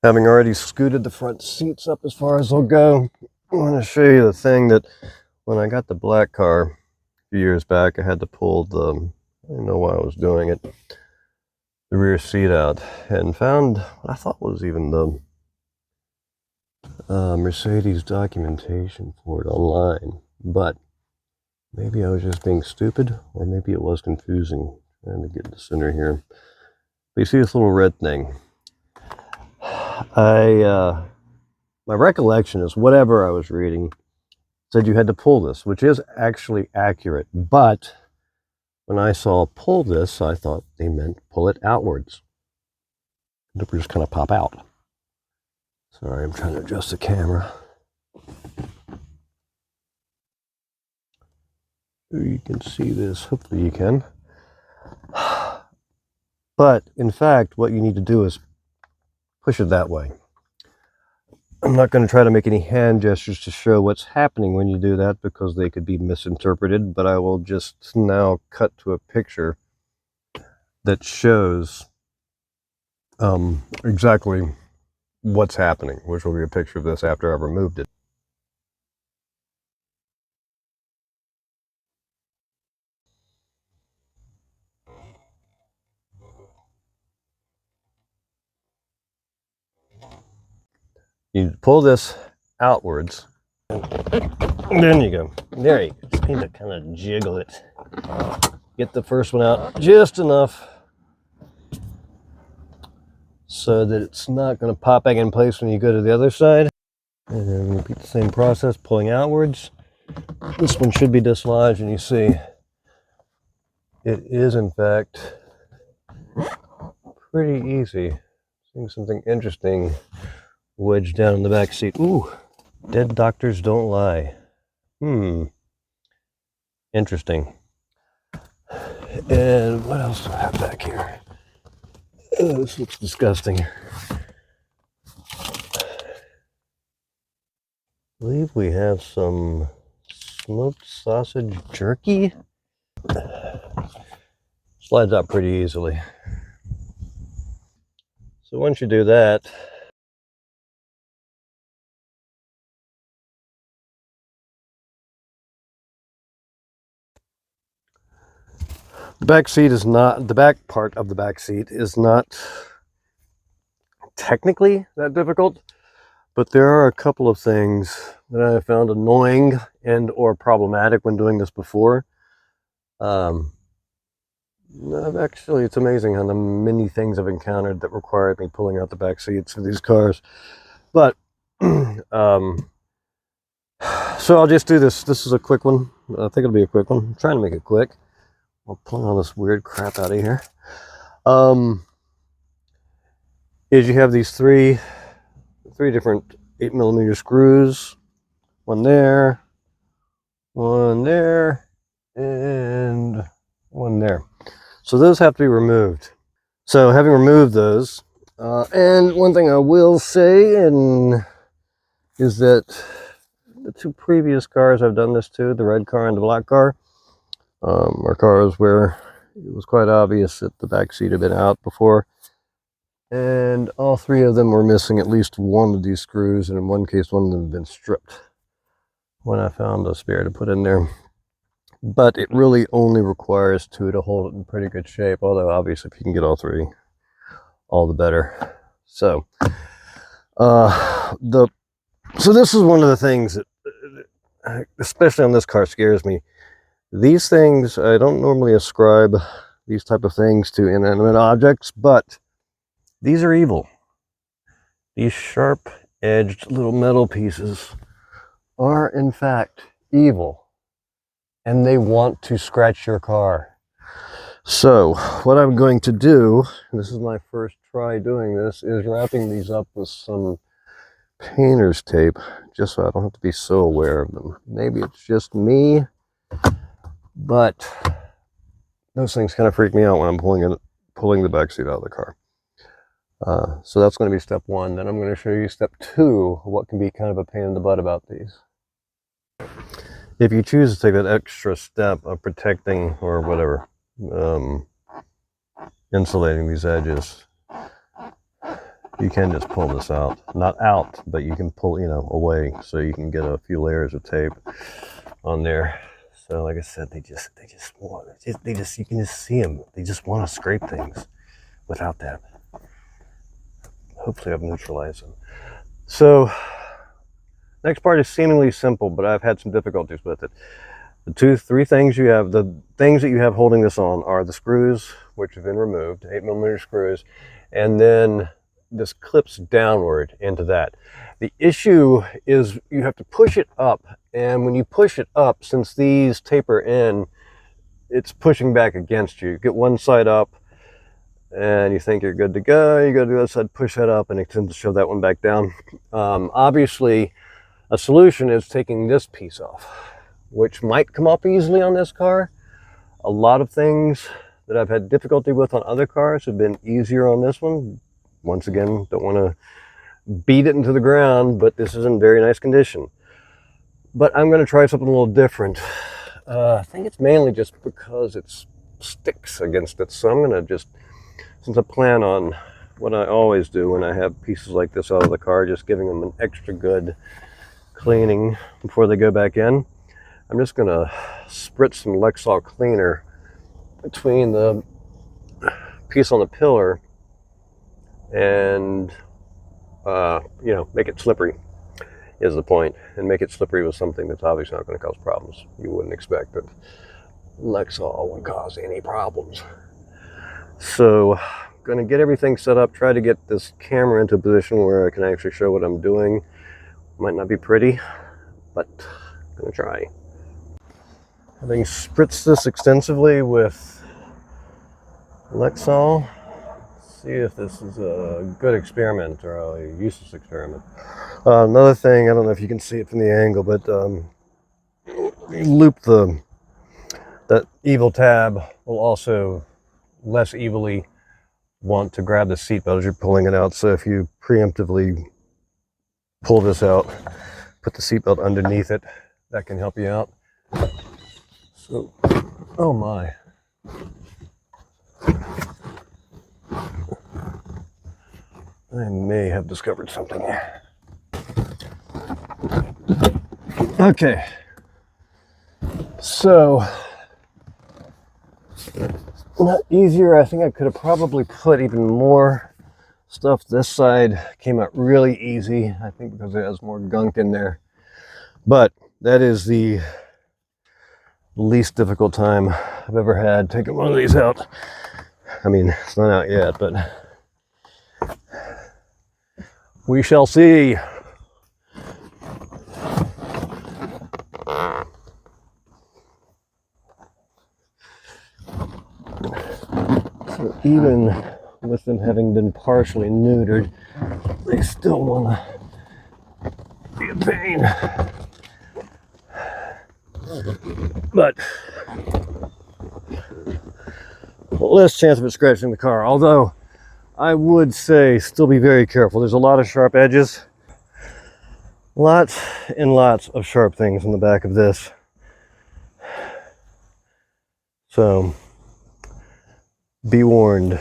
Having already scooted the front seats up as far as they'll go, I want to show you the thing that when I got the black car a few years back, I had to pull the, I don't know why I was doing it, the rear seat out, and found what I thought was even the Mercedes documentation for it online. But maybe I was just being stupid, or maybe it was confusing. Trying to get the center here. But you see this little red thing. My recollection is whatever I was reading said you had to pull this, which is actually accurate. But when I saw pull this, I thought they meant pull it outwards. It would just kind of pop out. Sorry, I'm trying to adjust the camera. You can see this. Hopefully you can. But in fact, what you need to do is push it that way. I'm not going to try to make any hand gestures to show what's happening when you do that because they could be misinterpreted, but I will just now cut to a picture that shows exactly what's happening, which will be a picture of this after I've removed it. You pull this outwards, and then you go. There you go. Just need to kind of jiggle it. Get the first one out just enough so that it's not going to pop back in place when you go to the other side. And then repeat the same process, pulling outwards. This one should be dislodged, and you see it is in fact pretty easy. Seeing something interesting wedged down in the back seat. Ooh, dead doctors don't lie. Interesting. And what else do I have back here? Oh, this looks disgusting. I believe we have some smoked sausage jerky. Slides out pretty easily. So once you do that, the back seat is not, the back part of the back seat is not technically that difficult, but there are a couple of things that I found annoying and or problematic when doing this before. Actually, it's amazing how many things I've encountered that required me pulling out the back seats of these cars. But so I'll just do this. This is a quick one. I think it'll be a quick one. I'm trying to make it quick. I'll pull all this weird crap out of here. Is you have these three different 8mm screws. One there, and one there. So those have to be removed. So having removed those, and one thing I will say is that the two previous cars I've done this to, the red car and the black car, are cars where it was quite obvious that the back seat had been out before. And all three of them were missing at least one of these screws, and in one case one of them had been stripped when I found a spare to put in there. But it really only requires two to hold it in pretty good shape, although obviously if you can get all three, all the better. So so this is one of the things that, especially on this car, scares me. These things, I don't normally ascribe these type of things to inanimate objects, but these are evil. These sharp-edged little metal pieces are in fact evil, and they want to scratch your car. So what I'm going to do, and this is my first try doing this, is wrapping these up with some painter's tape, just so I don't have to be so aware of them. Maybe it's just me, but those things kind of freak me out when I'm pulling the back seat out of the car. So that's going to be step one. Then I'm going to show you step two, what can be kind of a pain in the butt about these. If you choose to take that extra step of protecting or whatever, insulating these edges, you can just pull this out. Not out, but you can pull, you know, away, so you can get a few layers of tape on there. So like I said, you can just see them. They just want to scrape things without that. Hopefully I've neutralized them. So next part is seemingly simple, but I've had some difficulties with it. The three things you have, the things that you have holding this on are the screws, which have been removed, 8mm screws, and then this clips downward into that. The issue is you have to push it up, and when you push it up, since these taper in, it's pushing back against you. You get one side up, and you think you're good to go. You go to the other side, push that up, and it tends to shove that one back down. Obviously, a solution is taking this piece off, which might come off easily on this car. A lot of things that I've had difficulty with on other cars have been easier on this one. Once again, don't want to beat it into the ground, but this is in very nice condition. But I'm going to try something a little different. I think it's mainly just because it sticks against it. So I'm going to just, since I plan on what I always do when I have pieces like this out of the car, just giving them an extra good cleaning before they go back in, I'm just going to spritz some Lexol cleaner between the piece on the pillar and you know, make it slippery is the point, and make it slippery with something that's obviously not going to cause problems. You wouldn't expect that Lexol would cause any problems. So I'm going to get everything set up, try to get this camera into a position where I can actually show what I'm doing. Might not be pretty, but I'm going to try. Having spritzed this extensively with Lexol, see if this is a good experiment or a useless experiment. Another thing, I don't know if you can see it from the angle, but loop that evil tab will also less evilly want to grab the seatbelt as you're pulling it out. So if you preemptively pull this out, put the seatbelt underneath it, that can help you out. So, oh my. I may have discovered something. Okay. So, not easier. I think I could have probably put even more stuff. This side came out really easy, I think, because it has more gunk in there. But that is the least difficult time I've ever had taking one of these out. I mean, it's not out yet, but we shall see. So even with them having been partially neutered, they still want to be a pain. But less chance of it scratching the car. Although I would say still be very careful. There's a lot of sharp edges. Lots and lots of sharp things on the back of this. So be warned.